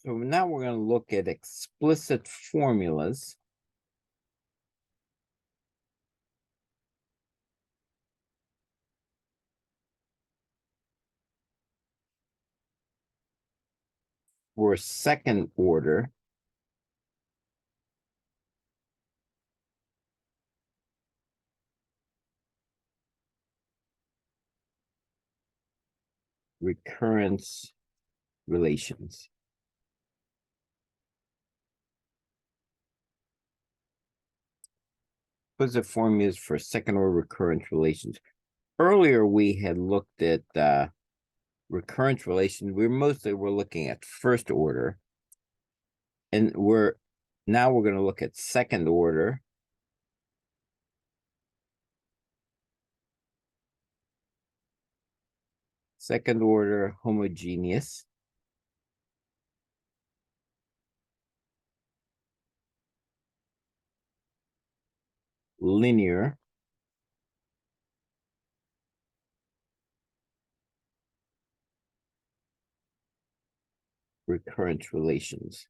So now we're going to look at explicit formulas. For second order recurrence relations. Explicit formulas for second order recurrence relations. Earlier, we had looked at recurrence relations. We're looking at first order. And now we're going to look at second order. Second order homogeneous. Linear. Recurrence relations.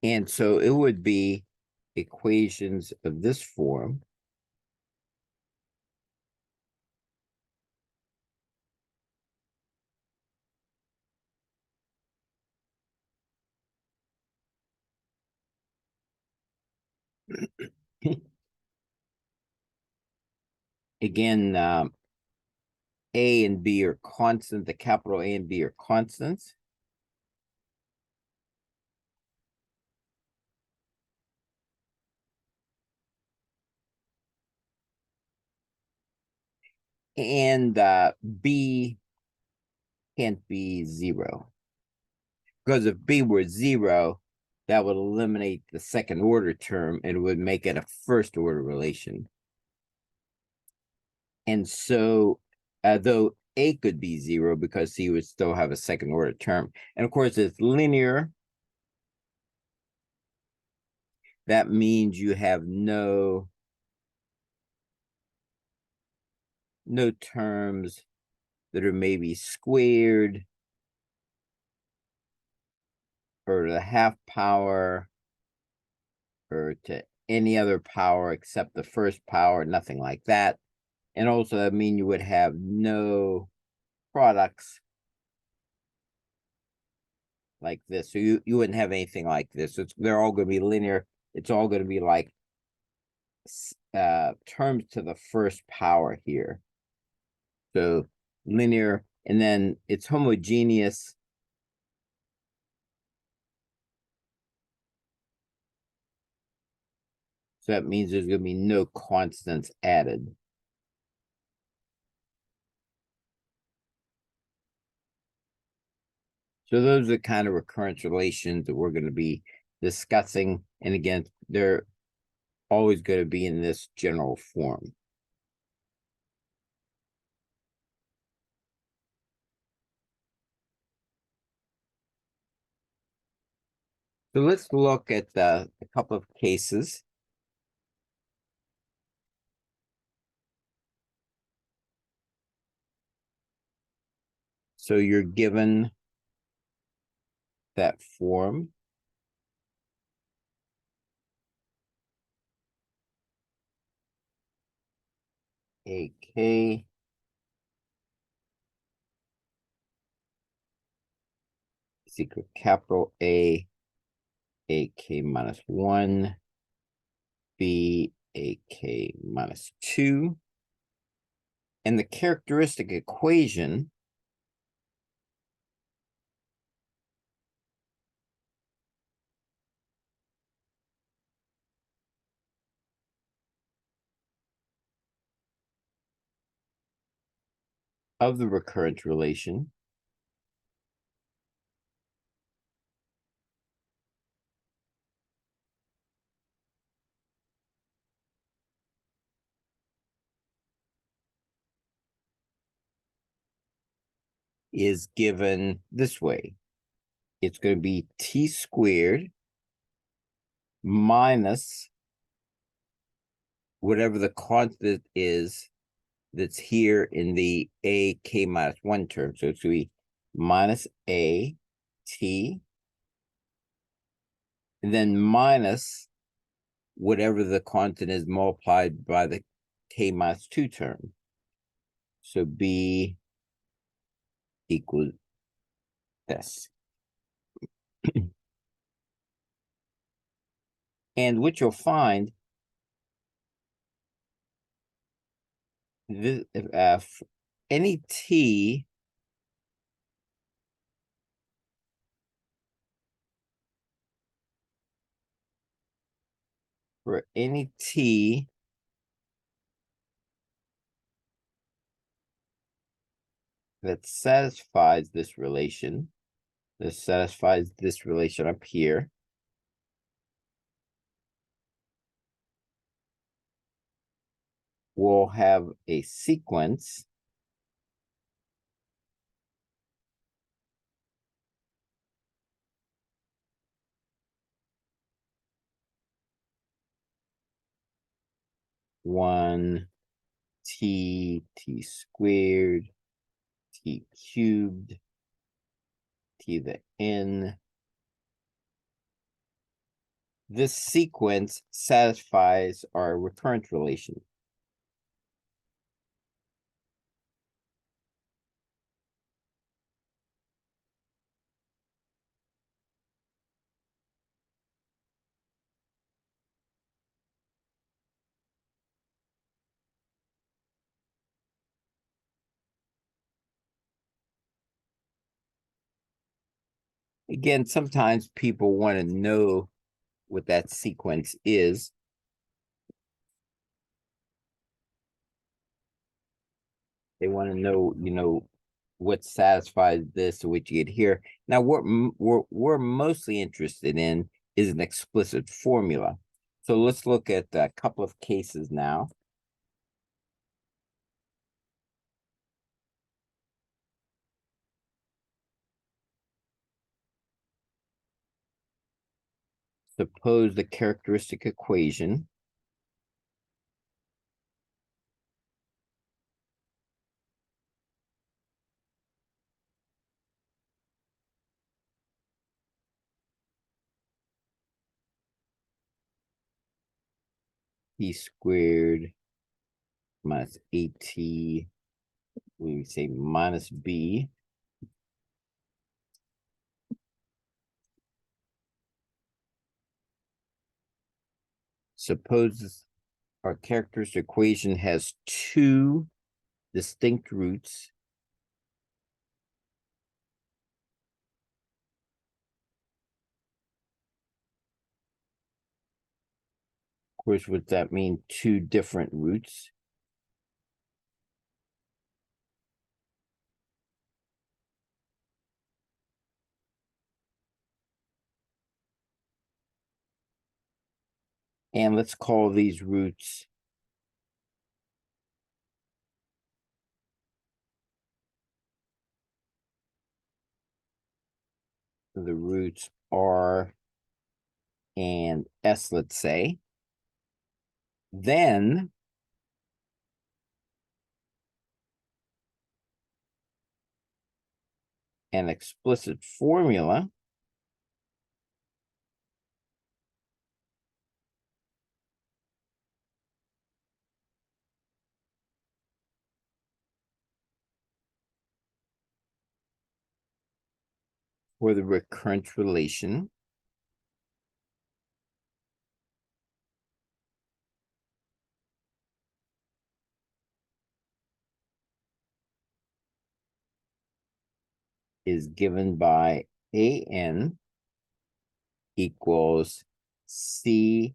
And so it would be equations of this form. Again, A and B are constant. The capital A and B are constants. And B can't be 0. Because if B were 0, that would eliminate the second order term and would make it a first order relation. And so, though A could be 0 because C would still have a second order term. And of course, it's linear. That means you have no terms that are maybe squared or to the half power or to any other power except the first power, nothing like that. And also that means you would have no products like this. So you wouldn't have anything like this. They're all going to be linear. It's all going to be like terms to the first power here. So linear, and then it's homogeneous. So that means there's going to be no constants added. So those are the kind of recurrence relations that we're going to be discussing. And again, they're always going to be in this general form. So let's look at a couple of cases. So you're given that form. AK is equal to capital A, AK minus 1, B, AK minus 2. And the characteristic equation of the recurrence relation is given this way. It's going to be T squared minus whatever the constant is that's here in the a k minus 1 term. So it's going to be minus a t, and then minus whatever the constant is multiplied by the k minus 2 term. So b equals this. And what you'll find, this, any t for any t that satisfies this relation, up here, will have a sequence one t squared, t cubed, t to the n. This sequence satisfies our recurrence relation. Again, sometimes people want to know what that sequence is. They want to know, what satisfies this or what you get here. Now, what we're mostly interested in is an explicit formula. So let's look at a couple of cases now. Suppose the characteristic equation t squared minus 8t, we say minus b, suppose our characteristic equation has two distinct roots. Of course, would that mean two different roots? And let's call these roots the roots R and S, let's say. Then an explicit formula for the recurrence relation is given by AN equals CRN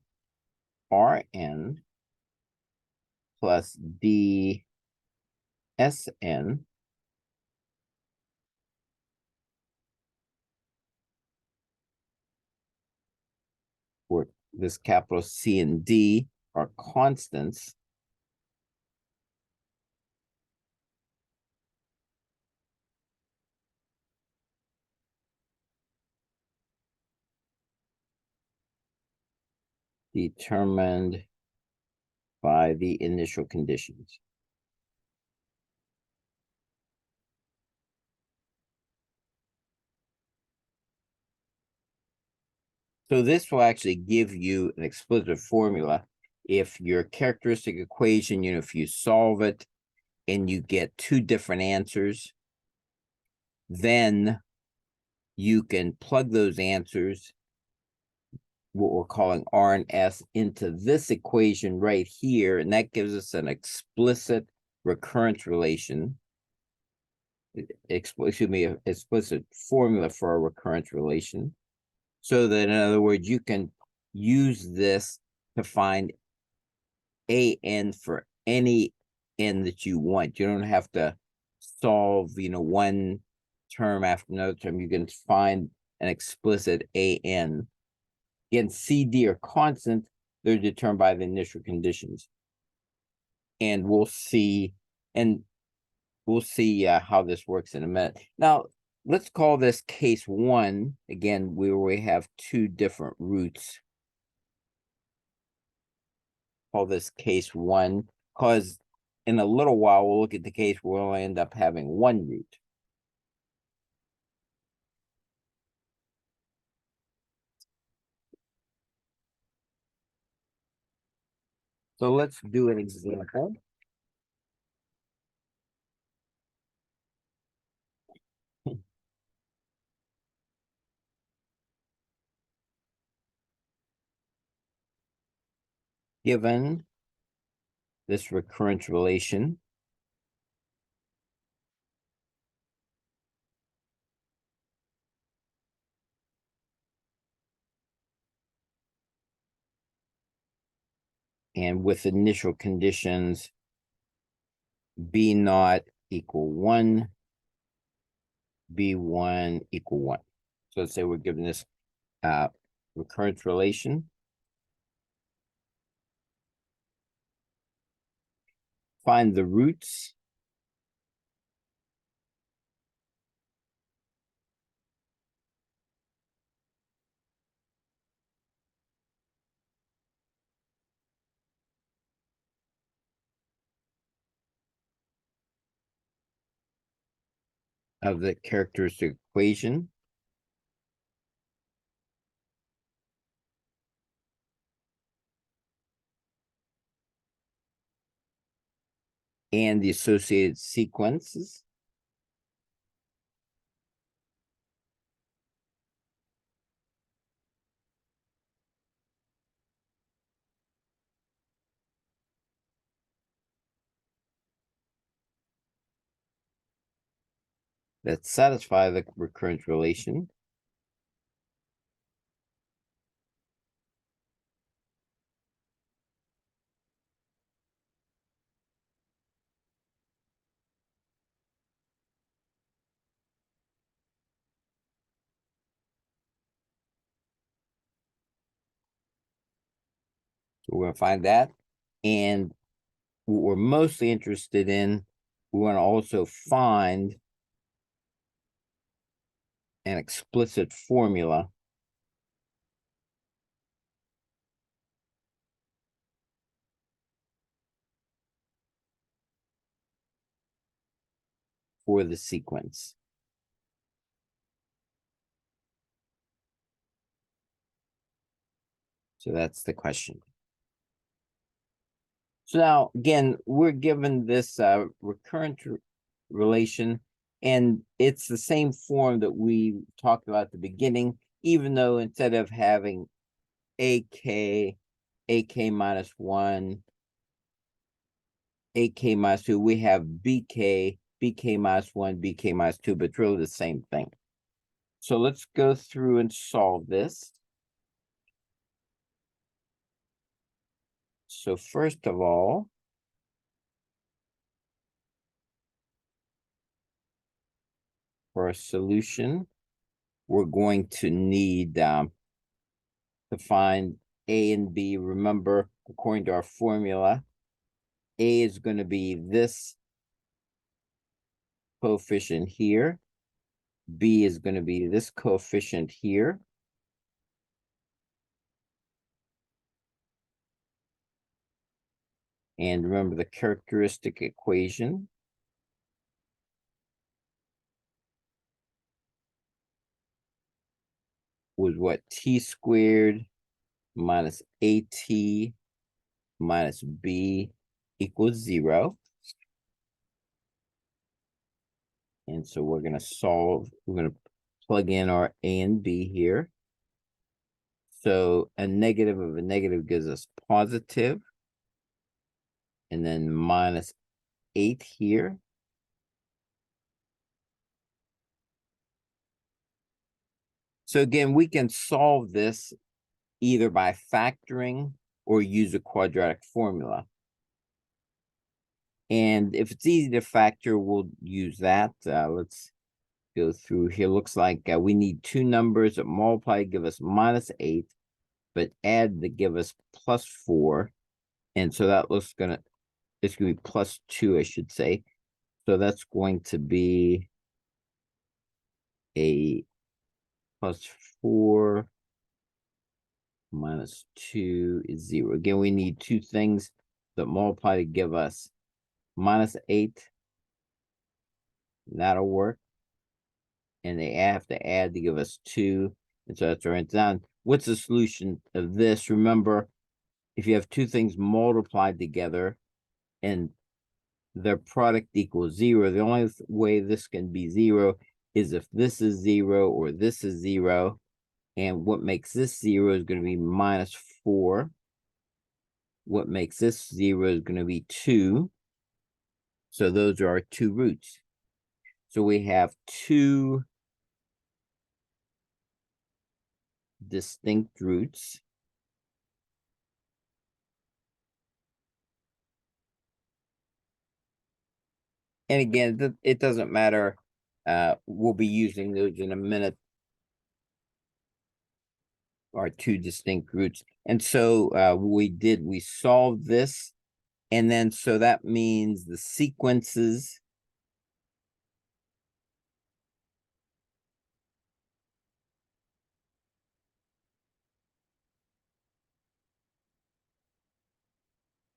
plus DSN where this capital C and D are constants. Determined by the initial conditions. So this will actually give you an explicit formula. If your characteristic equation, if you solve it and you get two different answers, then you can plug those answers, what we're calling R and S, into this equation right here, and that gives us an explicit recurrence relation. Excuse me, an explicit formula for a recurrence relation. So that, in other words, you can use this to find an for any n that you want. You don't have to solve, one term after another term. You can find an explicit an. Again, C, D are constant. They're determined by the initial conditions. And we'll see how this works in a minute. Now, let's call this case one, again, where we have two different roots. Call this case one, because in a little while, we'll look at the case where we'll end up having one root. So let's do an example. Given this recurrence relation, and with initial conditions B naught equal 1, B1 equal 1. So let's say we're given this recurrence relation. Find the roots of the characteristic equation. And the associated sequences. That satisfy the recurrence relation. So we're going to find that. And what we're mostly interested in, we want to also find an explicit formula for the sequence. So that's the question. So now, again, we're given this recurrent relation, and it's the same form that we talked about at the beginning, even though instead of having AK minus 1, AK minus 2, we have BK minus 1, BK minus 2, but it's really the same thing. So let's go through and solve this. So first of all, for a solution, we're going to need to find A and B. Remember, according to our formula, A is going to be this coefficient here. B is going to be this coefficient here. And remember the characteristic equation. was what? T squared minus AT minus B equals 0. And so we're going to plug in our A and B here. So a negative of a negative gives us positive, and then minus 8 here. So again, we can solve this either by factoring or use a quadratic formula. And if it's easy to factor, we'll use that. Let's go through here. Looks like we need two numbers that multiply to give us minus 8, but add to give us plus 4. And so that looks it's gonna be plus 2, I should say. So that's going to be a plus 4 minus 2 is 0. Again, we need two things that multiply to give us minus 8. That'll work. And they have to add to give us 2. And so that's right down. What's the solution of this? Remember, if you have two things multiplied together and their product equals 0, the only way this can be 0 is if this is 0 or this is 0. And what makes this 0 is going to be minus 4. What makes this 0 is going to be 2. So those are our two roots. So we have two distinct roots. And again, it doesn't matter. We'll be using those in a minute. Our two distinct roots. And so we solved this. And then so that means the sequences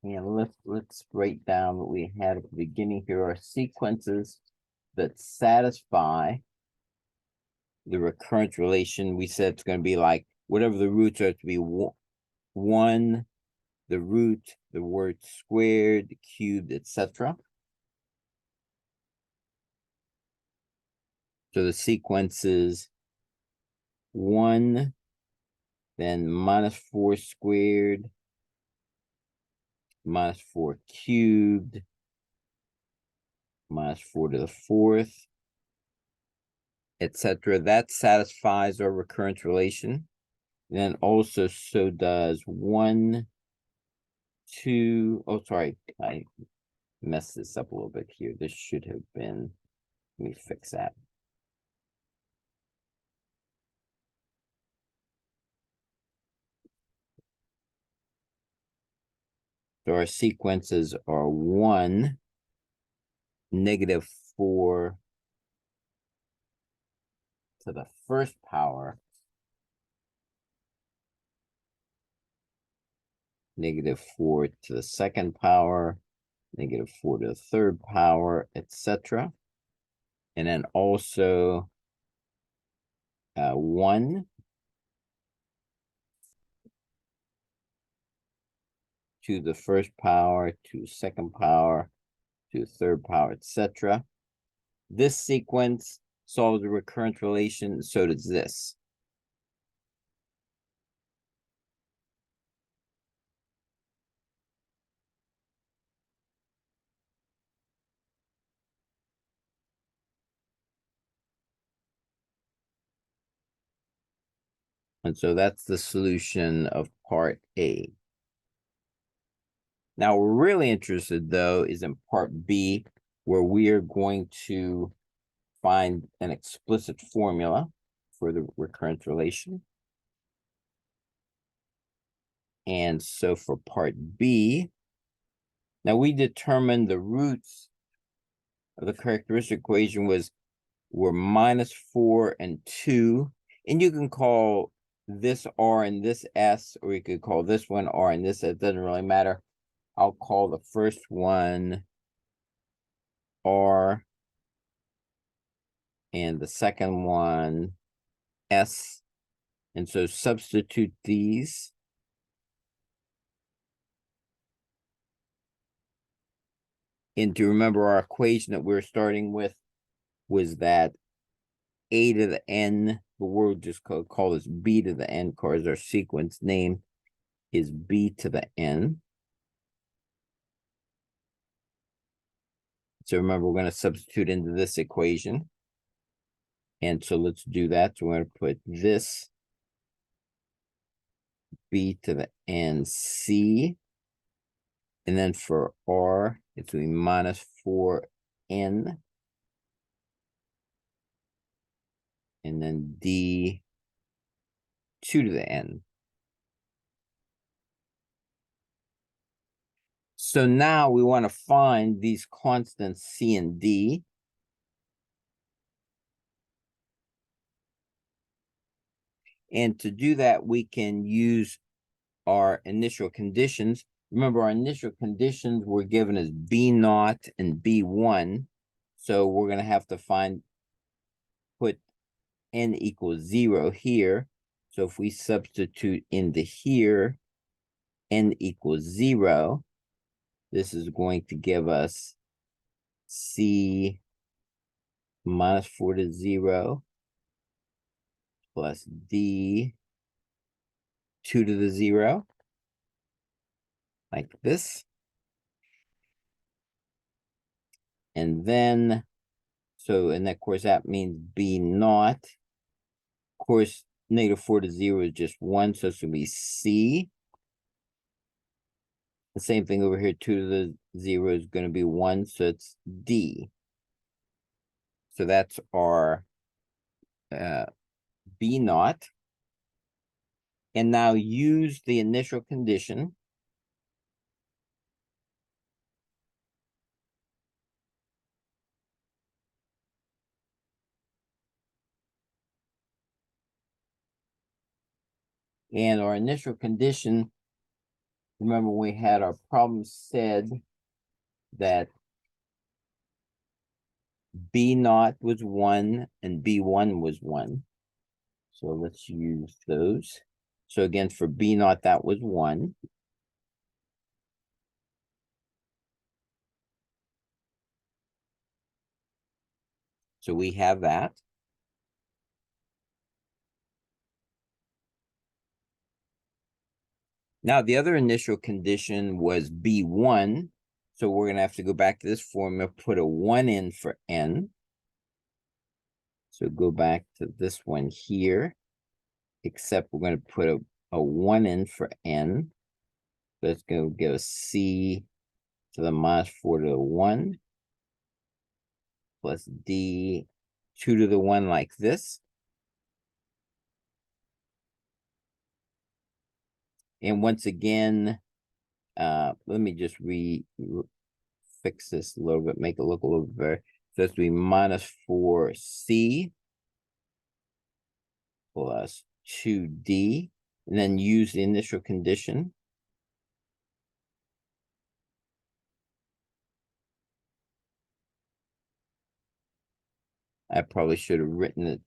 and let's write down what we had at the beginning here are sequences that satisfy the recurrence relation. We said it's going to be like whatever the roots are to be 1, the root, the word squared, the cubed, etc. So the sequence is 1, then minus 4 squared, minus 4 cubed, minus 4 to the 4th, etc. That satisfies our recurrence relation. And then also so does 1, 2. Oh, sorry, I messed this up a little bit here. This should have been, let me fix that. So our sequences are 1, negative 4 to the first power, negative 4 to the second power, negative 4 to the third power, etc. And then also 1 to the first power, to second power, to third power, etc. This sequence solves the recurrence relation, so does this. And so that's the solution of part A. Now, we're really interested, though, is in part B, where we are going to find an explicit formula for the recurrence relation. And so for part B, now we determined the roots of the characteristic equation were minus 4 and 2. And you can call this R and this S, or you could call this one R and this S. It doesn't really matter. I'll call the first one R and the second one S. And so substitute these. And to remember our equation that we're starting with was that a to the n, but we'll just call this b to the n, because our sequence name is b to the n. So remember, we're going to substitute into this equation. And so let's do that. So we're going to put this b to the n c. And then for r, it's going to be minus 4n. And then d 2 to the n. So now we want to find these constants c and d. And to do that, we can use our initial conditions. Remember, our initial conditions were given as B0 and B1. So we're going to have to put n equals 0 here. So if we substitute into here, n equals 0, this is going to give us C minus 4 to 0 plus D 2 to the 0, like this. And then, and of course, that means B0. Of course, negative 4 to 0 is just 1, so it's going to be C. The same thing over here, 2 to the 0 is going to be 1, so it's D. So that's our B0. And now use the initial condition. And our initial condition, remember we had our problem said that B0 was 1 and B1 was 1. So let's use those. So again, for B0, that was 1. So we have that. Now, the other initial condition was B1. So we're going to have to go back to this formula, put a 1 in for n. So go back to this one here, except we're going to put a 1 in for n. So it's going to give us C to the minus 4 to the 1 plus D 2 to the 1 like this. And once again, let me just fix this a little bit, make it look a little bit better. So it's going to be minus 4C plus 2D, and then use the initial condition. I probably should have written it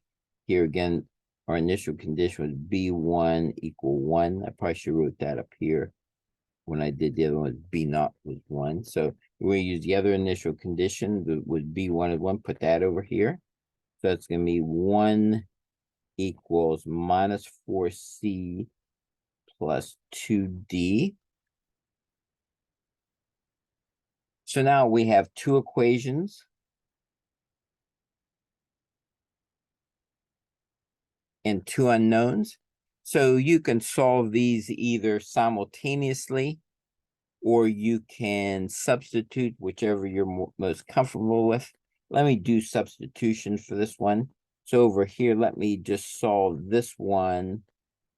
here again. Our initial condition was B1 equal 1. I probably should have wrote that up here. When I did the other one, B0 was 1. So we're going to use the other initial condition that was B1 is 1. Put that over here. So that's going to be 1 equals minus 4C plus 2D. So now we have two equations. And two unknowns. So you can solve these either simultaneously, or you can substitute, whichever you're most comfortable with. Let me do substitution for this one. So over here, let me just solve this one,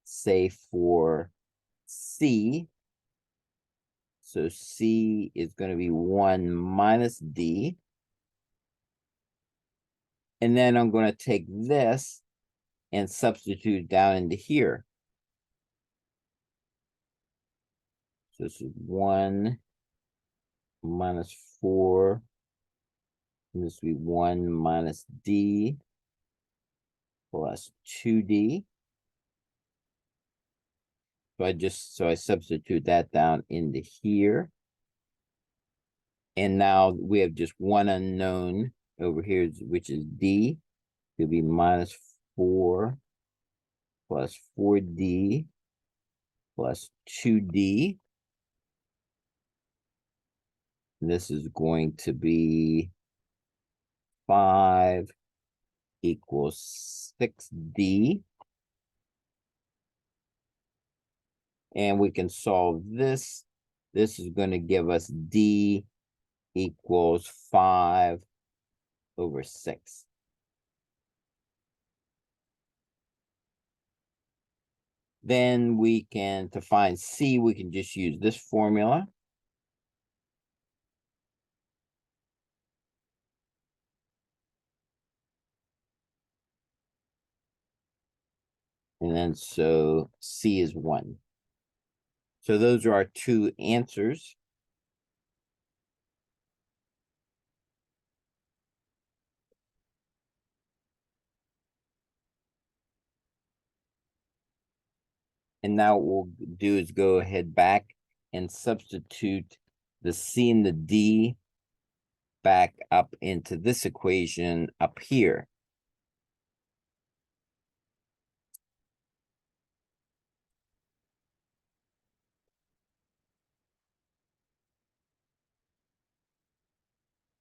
say for C. So C is going to be 1 minus D. And then I'm going to take this and substitute down into here. So this is 1 minus 4. And this will be 1 minus D plus 2D. So I substitute that down into here. And now we have just one unknown over here, which is D. It'll be minus 4 plus 4D plus 2D. And this is going to be 5 equals 6D. And we can solve this. This is going to give us D equals 5 over 6. Then we can, to find C, we can just use this formula. And then so C is 1. So those are our two answers. And now what we'll do is go ahead back and substitute the C and the D back up into this equation up here.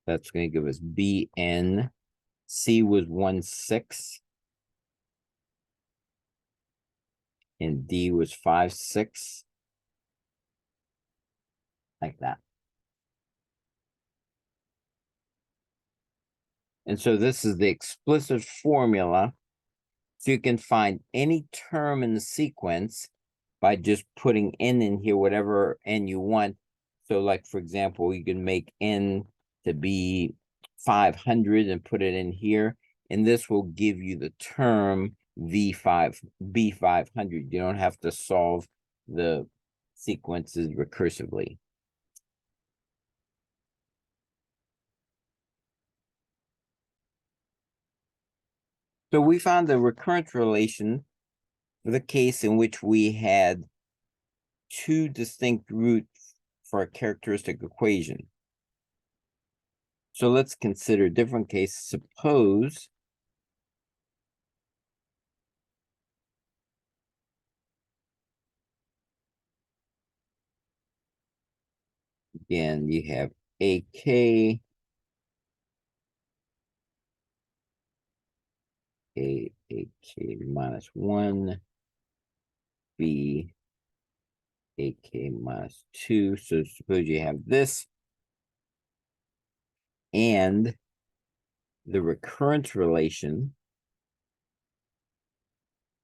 That's going to give us Bn. C was 1/6. And D was 5/6. Like that. And so this is the explicit formula. So you can find any term in the sequence by just putting n in here, whatever n you want. So like, for example, you can make n to be 500 and put it in here. And this will give you the term B500. You don't have to solve the sequences recursively. So we found the recurrence relation for the case in which we had two distinct roots for a characteristic equation. So let's consider a different case. Suppose again you have AK, AK minus 1, B, AK minus 2. So suppose you have this, and the recurrence relation,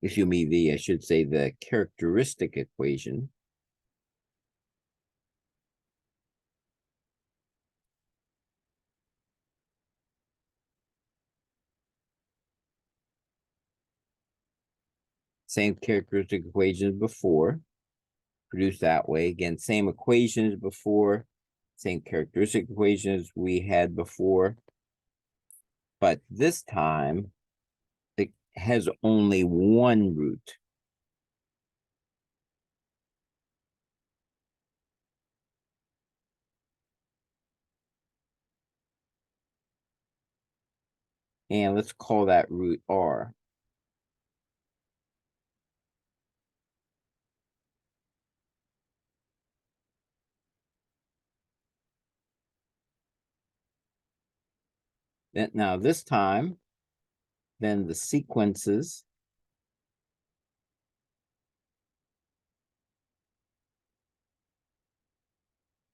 excuse me, I should say the characteristic equation same characteristic equation as before, produced that way. Again, same equations before, same characteristic equations we had before, but this time it has only one root. And let's call that root R. Then, now this time, then the sequences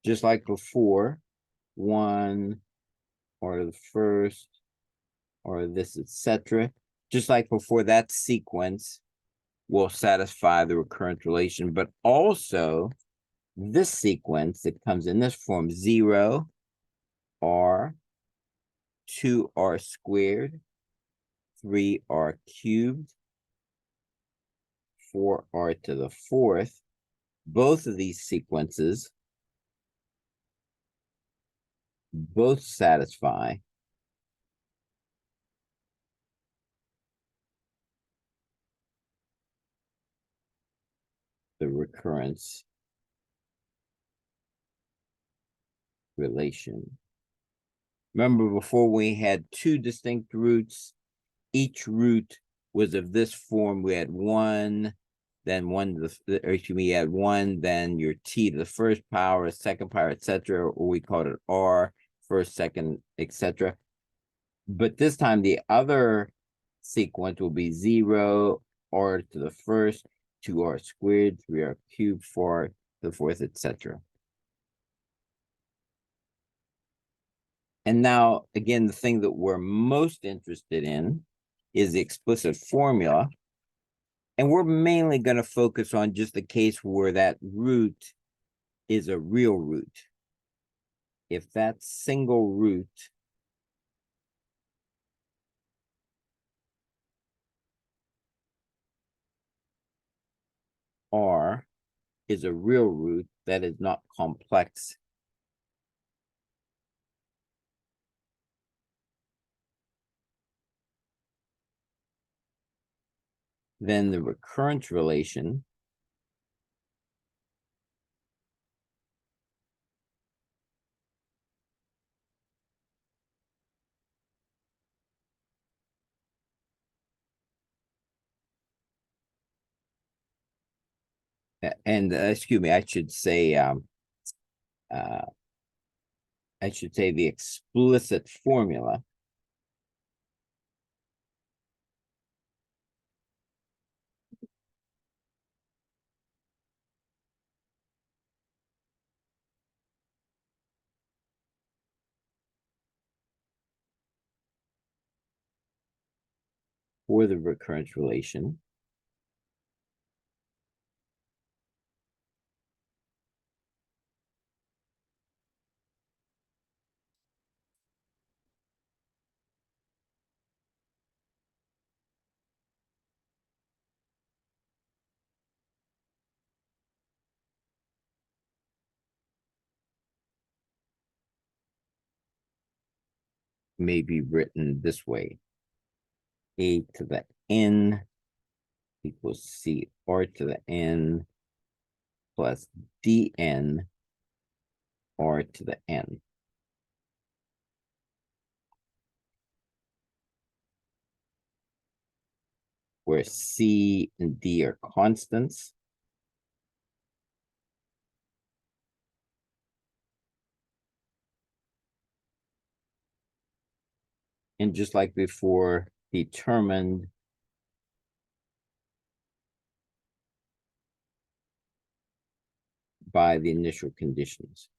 just like before, 1 or the first or this, etc. Just like before, that sequence will satisfy the recurrent relation, but also this sequence that comes in this form, 0, R, 2R squared, 3R cubed, 4R to the 4th. Both of these sequences both satisfy the recurrence relation. Remember, before we had two distinct roots, each root was of this form. We had one, then one to the, or excuse me, you had one, then your t to the first power, second power, etc., or we called it r, first, second, etc. But this time the other sequence will be 0, r to the first, 2r squared, 3r cubed, 4r to the fourth, etc. And now, again, the thing that we're most interested in is the explicit formula. And we're mainly going to focus on just the case where that root is a real root. If that single root r is a real root that is not complex, then the recurrence relation and excuse me, I should say the explicit formula for the recurrence relation may be written this way: a to the n equals c r to the n plus dn r to the n. Where C and D are constants. And just like before, determined by the initial conditions.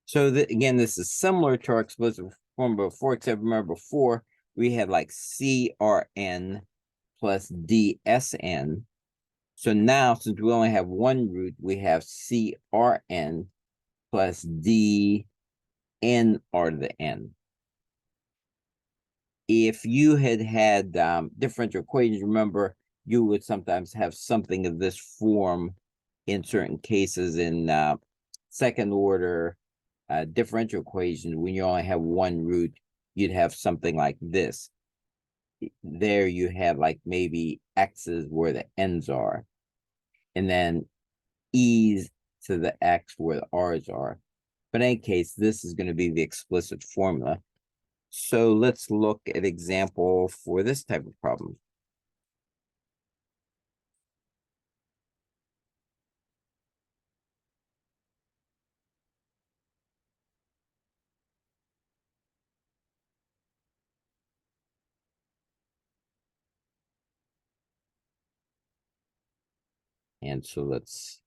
So again, this is similar to our explicit form before, except remember before we had like CRN plus DSN. So now, since we only have one root, we have CRN plus DNR to the N. If you had differential equations, remember, you would sometimes have something of this form in certain cases in second order differential equations. When you only have one root, you'd have something like this. There you have like maybe x's where the n's are, and then e's to the x where the r's are. But in any case, this is going to be the explicit formula. So let's look at example for this type of problem. And so let's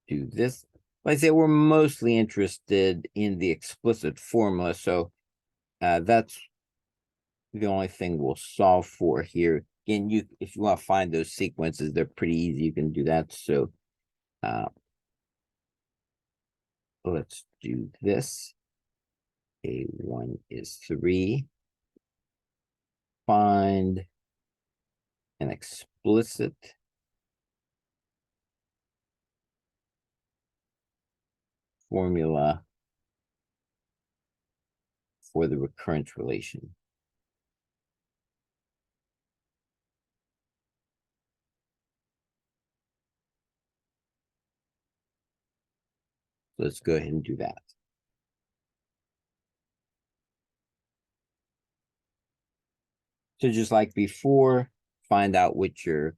do this. Like I say, we're mostly interested in the explicit formula. So that's the only thing we'll solve for here. Again, if you want to find those sequences, they're pretty easy. You can do that. So let's do this. A1 is 3. Find an explicit formula for the recurrence relation. Let's go ahead and do that. So just like before, find out what your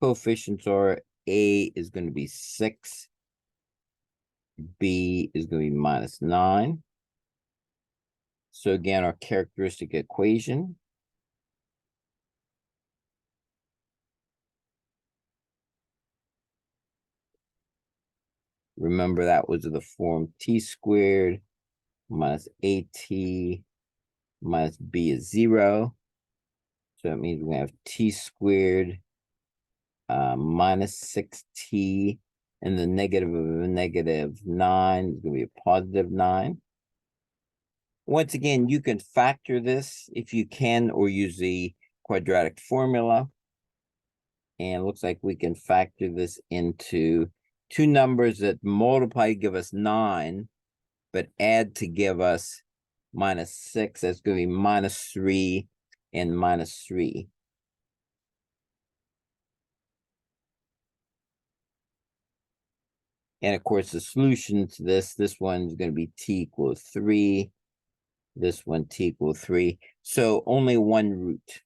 coefficients are. A is going to be 6. B is going to be -9. So again, our characteristic equation. Remember that was the form t squared minus AT minus B is 0. So that means we're going to have t squared minus 6t, and the negative of a -9 is going to be a +9. Once again, you can factor this if you can, or use the quadratic formula. And it looks like we can factor this into two numbers that multiply to give us 9, but add to give us -6. That's going to be -3 and -3. And of course, the solution to this one is going to be t equals 3. This one t equals 3. So only one root.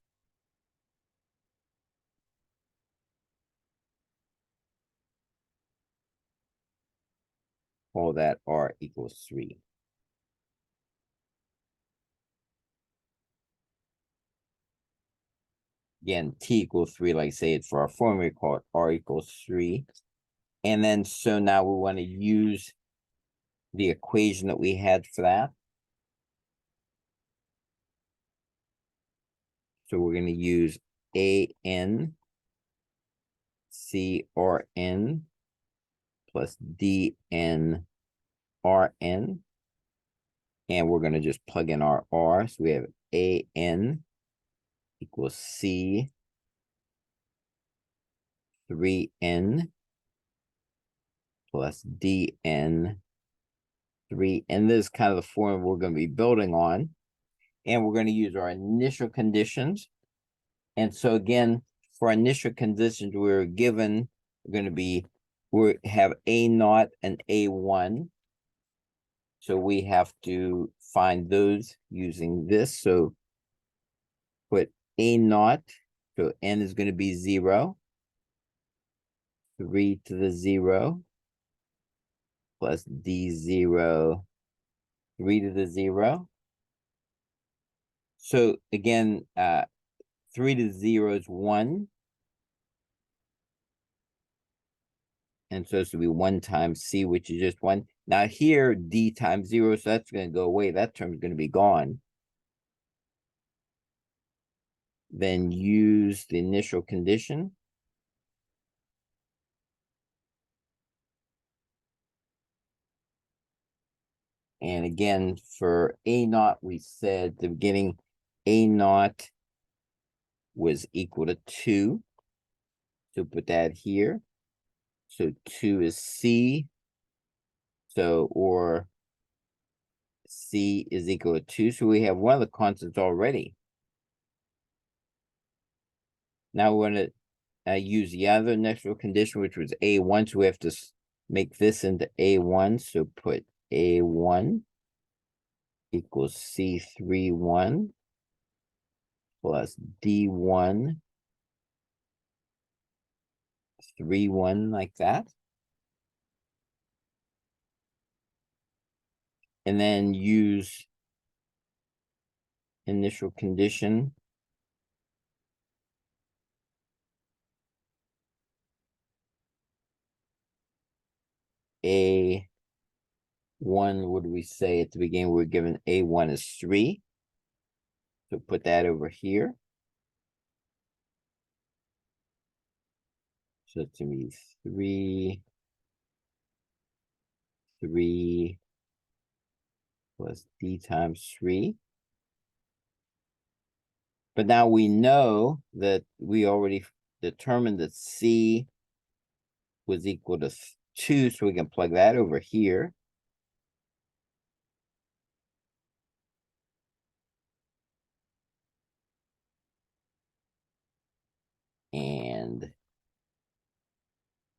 Call that r equals 3. Again, t equals 3, like I say, it's for our formula, call it r equals 3. And then, so now we want to use the equation that we had for that. So we're going to use AN CRN plus DN RN. And we're going to just plug in our R. So we have AN equals C 3N plus DN 3. And this is kind of the form we're going to be building on. And we're going to use our initial conditions. And so again, for our initial conditions, we're given, we have A0 and A1. So we have to find those using this. So put A0, so N is going to be 0. 3 to the 0 plus D0, 3 to the 0. So again, 3 to the 0 is 1. And so this will be 1 times C, which is just 1. Now here, D times 0, so that's going to go away. That term is going to be gone. Then use the initial condition. And again, for A0, we said at the beginning, A0 was equal to 2. So put that here. So 2 is C. So, or C is equal to 2. So we have one of the constants already. Now we want to use the other initial condition, which was A1. So we have to make this into A1. So put A1 equals C31 plus D1 3-1, like that. And then use initial condition. A1, what do we say at the beginning? We're given A1 is 3. So put that over here. So it's going to be 3, 3 plus D times 3. But now we know that we already determined that C was equal to 2, so we can plug that over here.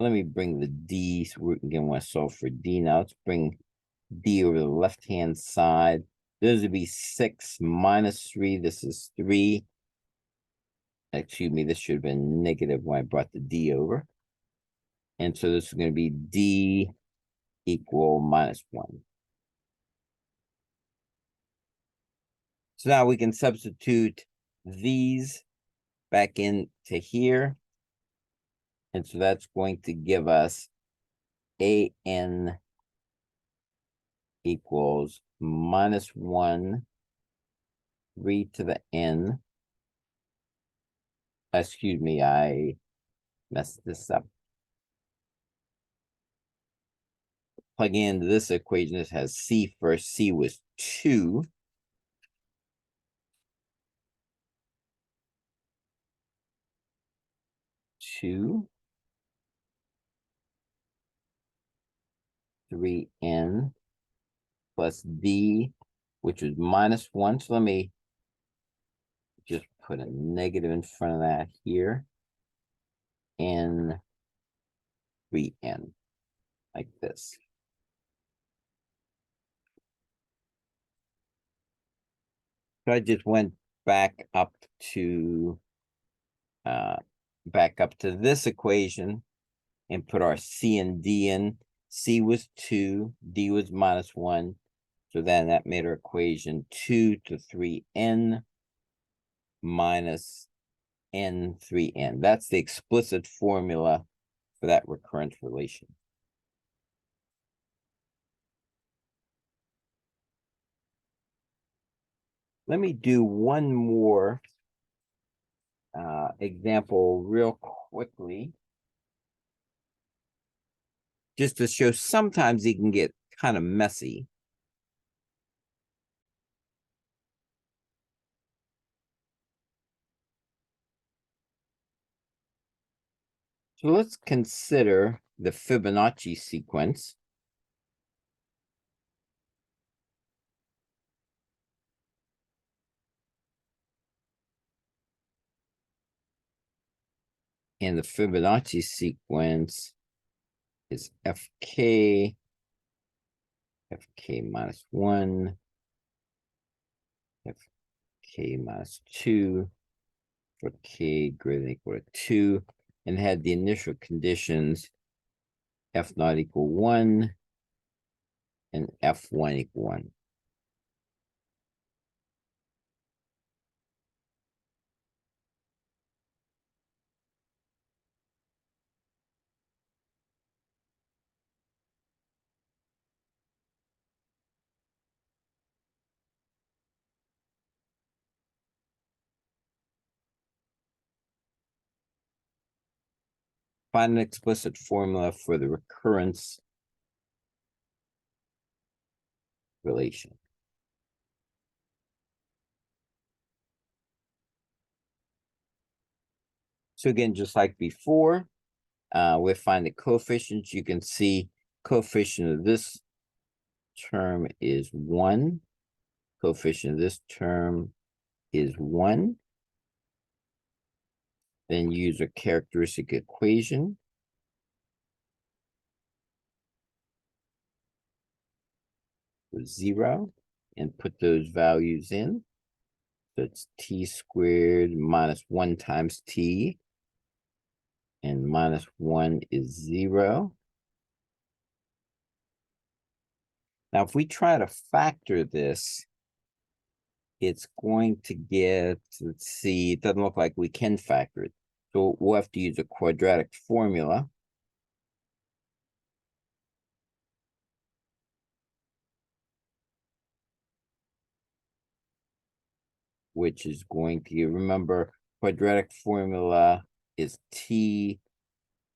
let me bring the D, so we can want to solve for D now. Let's bring D over the left-hand side. This would be 6 minus 3. This is 3. Excuse me, this should have been negative when I brought the D over. And so this is going to be D equal minus 1. So now we can substitute these back into here. And so that's going to give us AN equals minus 1, 3 to the N. Excuse me, I messed this up. Plugging into this equation, this has C first. C was 2. Two, 3N plus D, which is minus 1. So let me just put a negative in front of that here. N, 3N, like this. So I just went back up to this equation and put our C and D in. C was 2, D was minus 1. So then that made our equation 2 to 3N minus N 3N. That's the explicit formula for that recurrence relation. Let me do one more example real quickly, just to show sometimes it can get kind of messy. So let's consider the Fibonacci sequence. And the Fibonacci sequence is FK minus 1, FK minus 2, for K greater than or equal to 2, and had the initial conditions F not equal 1 and F1 equal 1. Find an explicit formula for the recurrence relation. So again, just like before, we find the coefficients. You can see coefficient of this term is 1. Coefficient of this term is 1. Then use a characteristic equation. For 0 and put those values in. So it's t squared minus 1 times t. And minus 1 is 0. Now, if we try to factor this, it's going to get, let's see, it doesn't look like we can factor it. So we'll have to use a quadratic formula. Which is going to give, remember, quadratic formula is t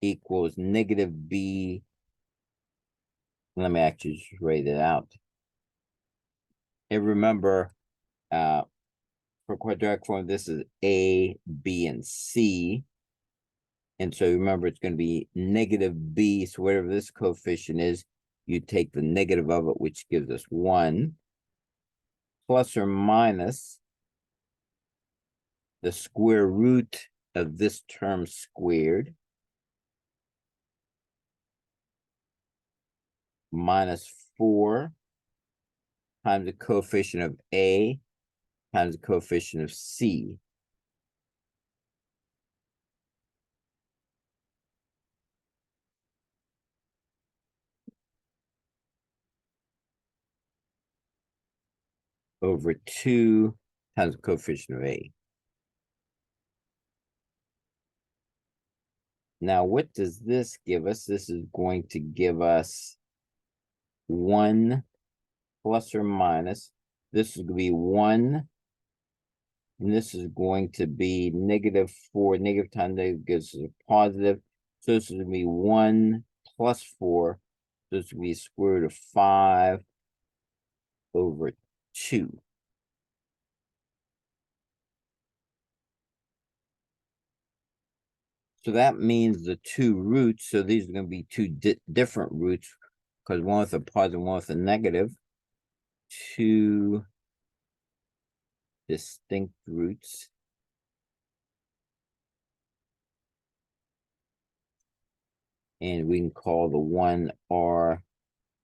equals negative b. Let me actually just write it out. And remember, for quadratic form, this is A, B, and C. And so remember, it's going to be negative B. So whatever this coefficient is, you take the negative of it, which gives us 1, plus or minus the square root of this term squared. minus 4 times the coefficient of A times the coefficient of C. Over 2 times the coefficient of A. Now, what does this give us? This is going to give us 1 plus or minus. This is going to be 1, and this is going to be -4. Negative times negative gives us a positive. So this is going to be 1 plus 4. So this will be square root of 5 over 2. So that means the two roots, so these are going to be two different roots, because one with a positive, one with a negative. Two distinct roots. And we can call the one R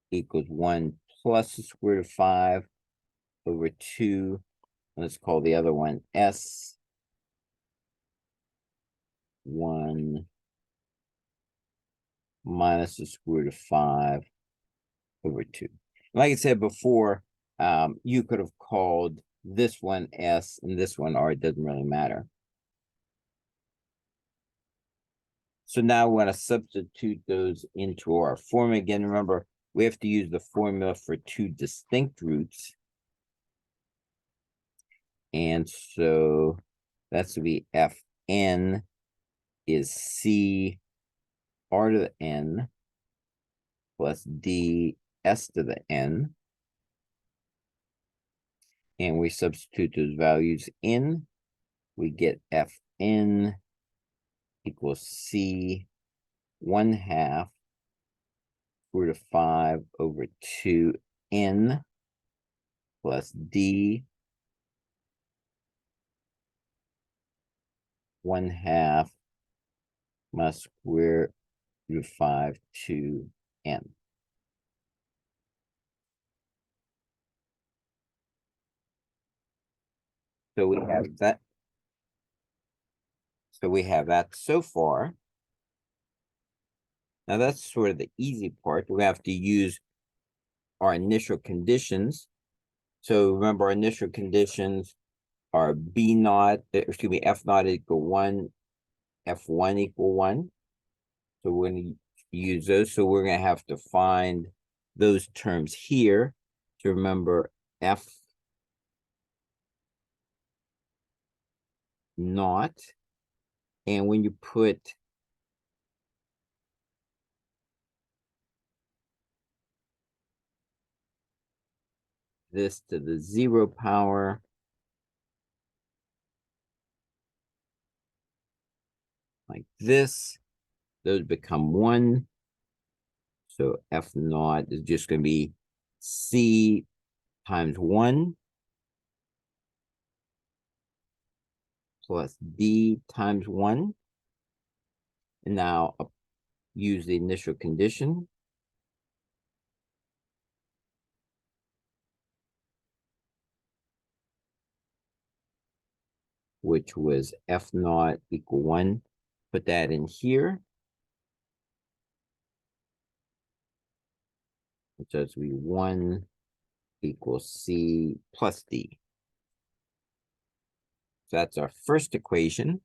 equals 1 plus the square root of 5 over 2. Let's call the other one S. 1 minus the square root of 5 over 2. Like I said before, you could have called this one S and this one R. It doesn't really matter. So now we're going to substitute those into our formula. Again, remember, we have to use the formula for two distinct roots. And so that's to be Fn is C R to the N plus D S to the N. And we substitute those values in. We get Fn equals C 1/2 square root of 5 over 2N plus D 1/2 minus square root of 5 2N. So we have that. So we have that so far. Now that's sort of the easy part. We have to use our initial conditions. So remember, our initial conditions are F naught equal 1, F1 equal 1. So we're going to use those. So we're going to have to find those terms here to remember F naught. And when you put this to the 0 power, like this, those become 1. So F naught is just going to be C times 1 plus D times 1. And now use the initial condition, which was F naught equal 1. Put that in here. Which has to be 1 equals C plus D. So that's our first equation.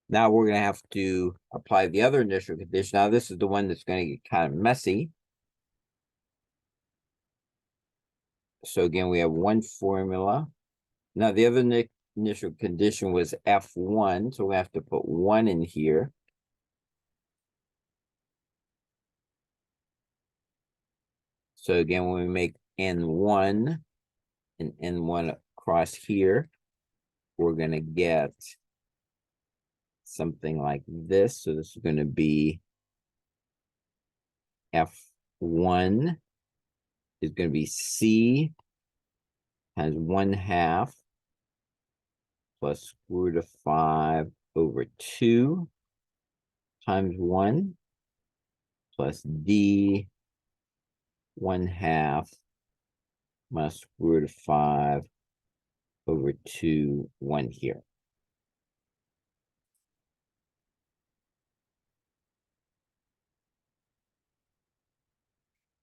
Now we're going to have to apply the other initial condition. Now this is the one that's going to get kind of messy. So again, we have one formula. Now the other initial condition was F1, so we have to put 1 in here. So again, when we make N1 and N1 across here, we're going to get something like this. So this is going to be F1 is going to be C times 1/2 plus square root of 5 over 2 times 1 plus D 1/2 minus square root of 5 over 2, 1 here.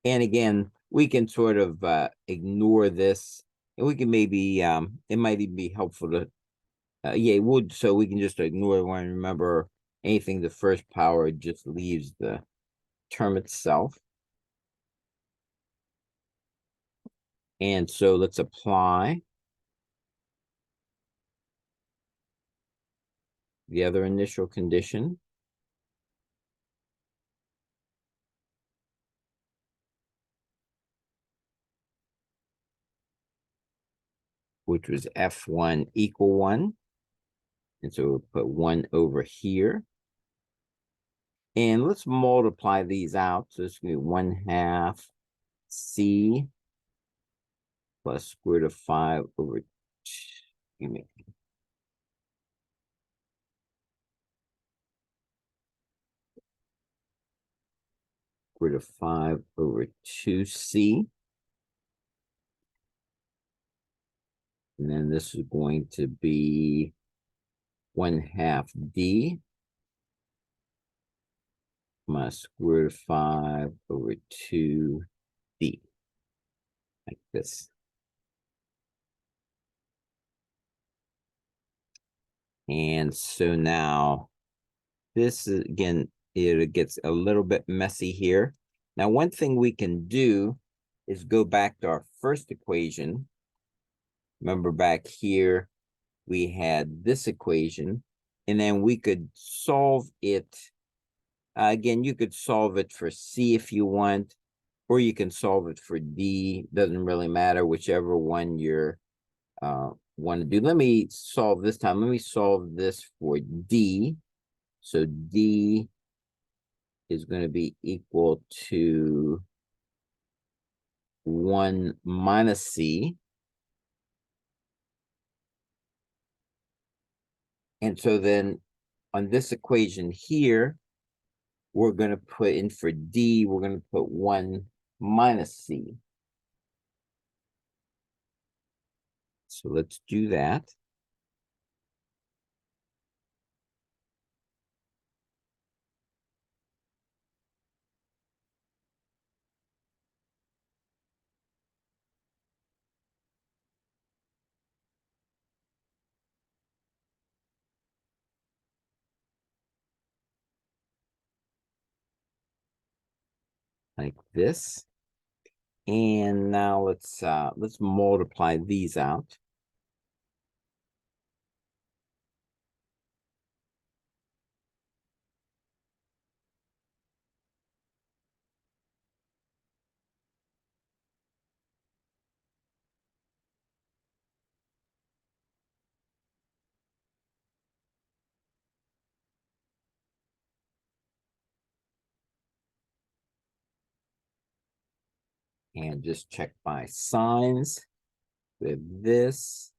And again, we can sort of ignore this, and we can maybe, it might even be helpful to, yeah, it would, so we can just ignore one. Remember, anything the first power just leaves the term itself. And so let's apply the other initial condition. Which was F1 equal 1. And so we'll put 1 over here. And let's multiply these out. So it's going to be 1/2 C plus square root of 5 over, excuse me, square root of 5 over 2C. And then this is going to be 1/2 D minus square root of 5 over 2D. Like this. And so now this is, again, it gets a little bit messy here. Now, one thing we can do is go back to our first equation. Remember back here, we had this equation, and then we could solve it. Again, you could solve it for C if you want, or you can solve it for D. Doesn't really matter, whichever one you're want to do. Let me solve this time. Let me solve this for D. So D is going to be equal to 1 minus C. And so then on this equation here, we're going to put in for D, we're going to put 1 minus C. So let's do that. Like this. And now let's multiply these out. And just check my signs with this.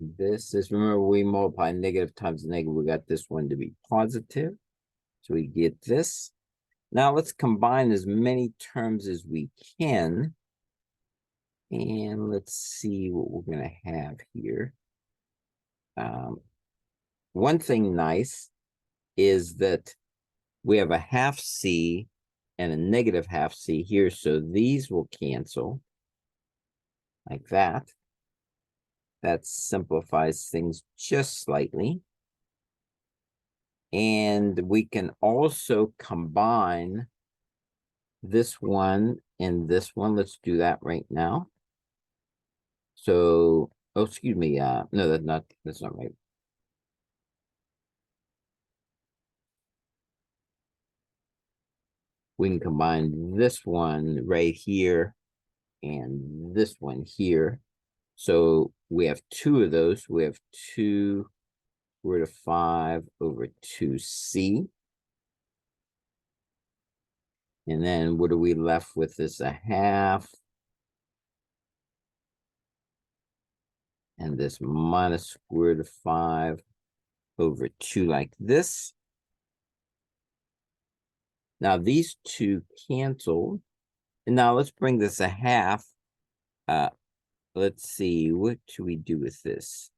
This is, remember, we multiply negative times negative. We got this one to be positive. So we get this. Now let's combine as many terms as we can. And let's see what we're going to have here. One thing nice is that we have a half C and a negative half C here. So these will cancel like that. That simplifies things just slightly. And we can also combine this one and this one. Let's do that right now. So, oh, excuse me. No, that's not right. We can combine this one right here and this one here. So we have two of those. We have 2 root of 5 over 2C. And then what are we left with is a half. And this minus square root of 5 over 2 like this. Now these two cancel. And now let's bring this a half. Let's see, what should we do with this?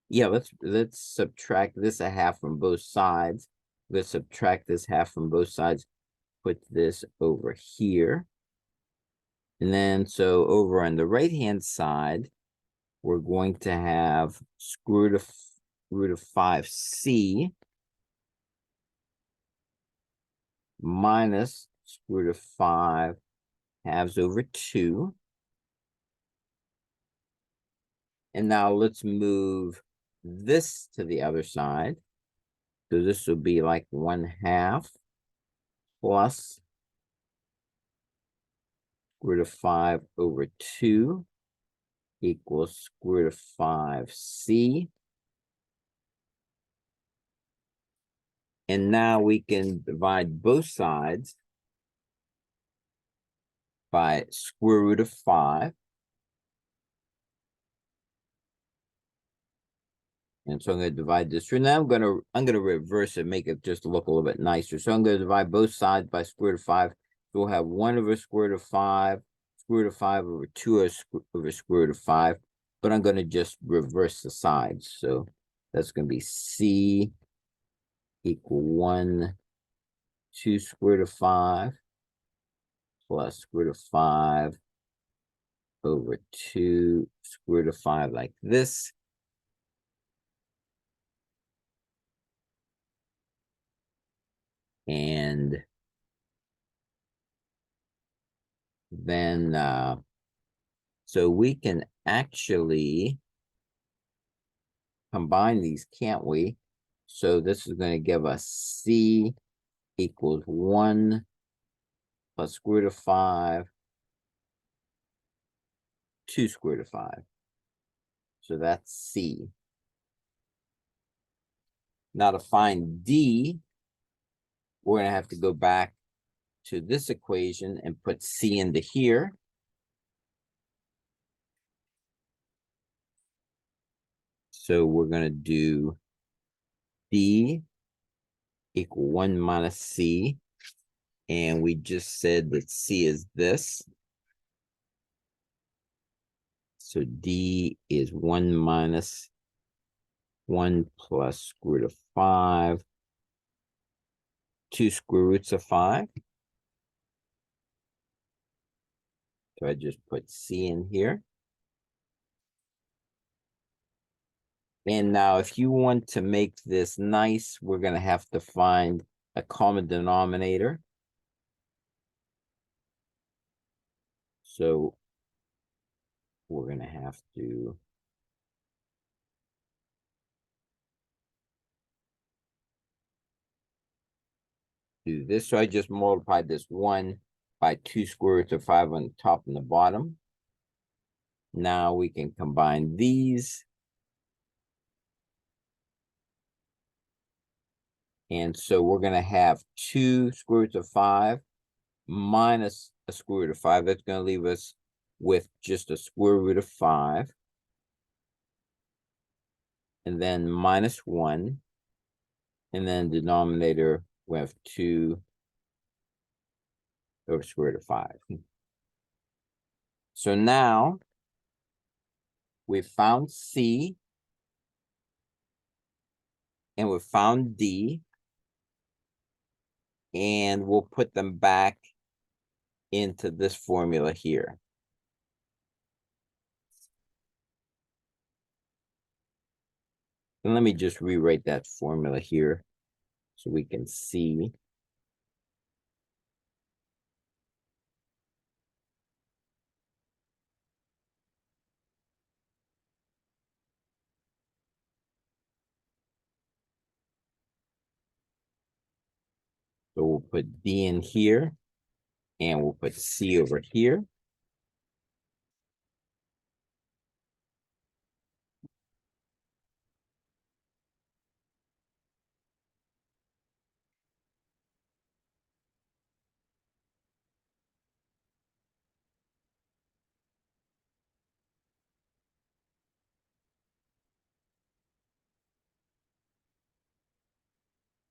Yeah, let's subtract this a half from both sides. Let's subtract this half from both sides. Put this over here. And then so over on the right-hand side, we're going to have square root of 5c minus square root of 5 halves over 2. And now let's move this to the other side. So this will be like 1/2 plus square root of 5 over 2 equals square root of 5c. And now we can divide both sides by square root of 5. And so I'm going to divide this through. Now I'm going to reverse it, make it just look a little bit nicer. So I'm going to divide both sides by square root of 5. So we'll have 1 over square root of 5, square root of 5 over 2 over square root of 5. But I'm going to just reverse the sides. So that's going to be c equal 1, 2 square root of 5 plus square root of 5 over 2 square root of 5 like this. And then, so we can actually combine these, can't we? So this is going to give us c equals 1 plus square root of 5, 2 square root of 5. So that's c. Now to find d, we're going to have to go back to this equation and put c into here. So we're going to do d equal 1 minus c. And we just said that c is this. So d is 1 minus 1 plus square root of 5, 2 square roots of 5. So I just put c in here. And now if you want to make this nice, we're going to have to find a common denominator. So we're going to have to do this. So I just multiplied this 1 by 2 square roots of 5 on the top and the bottom. Now we can combine these. And so we're going to have 2 square roots of 5 minus a square root of 5. That's going to leave us with just a square root of 5. And then minus 1. And then denominator, we have 2 over square root of 5. So now we've found c and we've found d. And we'll put them back into this formula here. And let me just rewrite that formula here so we can see. So we'll put d in here and we'll put c over here.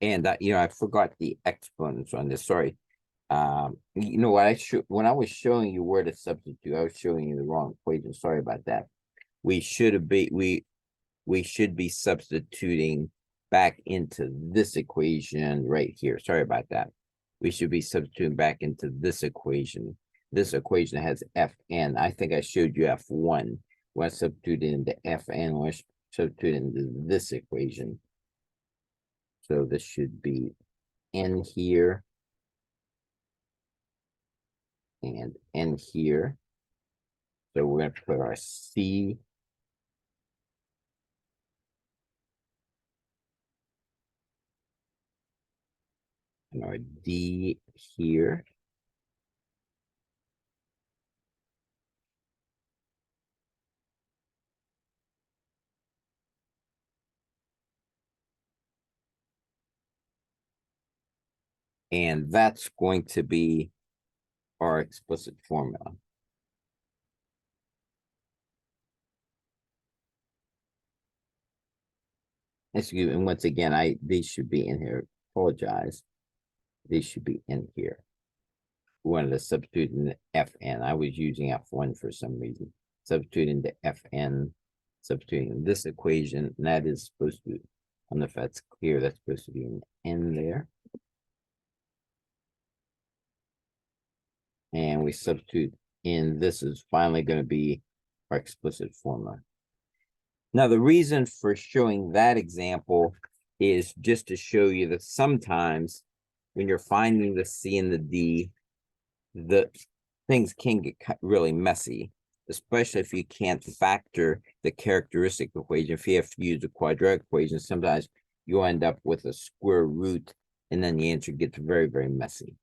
And I forgot the exponents on this. Sorry. What when I was showing you where to substitute, I was showing you the wrong equation. Sorry about that. We should be substituting back into this equation right here. Sorry about that. We should be substituting back into this equation. This equation has Fn. I think I showed you F1. When I substituted into Fn, when I substituted into this equation. So this should be N here and N here. So we're going to put our C and our D here. And that's going to be our explicit formula. Excuse me, and once again, these should be in here. Apologize. These should be in here. We wanted to substitute in the Fn. I was using F1 for some reason. Substitute into Fn, substituting in this equation, and that is supposed to, I don't know if that's clear, that's supposed to be an N there. And we substitute in, this is finally going to be our explicit formula. Now, the reason for showing that example is just to show you that sometimes when you're finding the C and the D, the things can get really messy, especially if you can't factor the characteristic equation. If you have to use the quadratic equation, sometimes you'll end up with a square root, and then the answer gets very, very messy.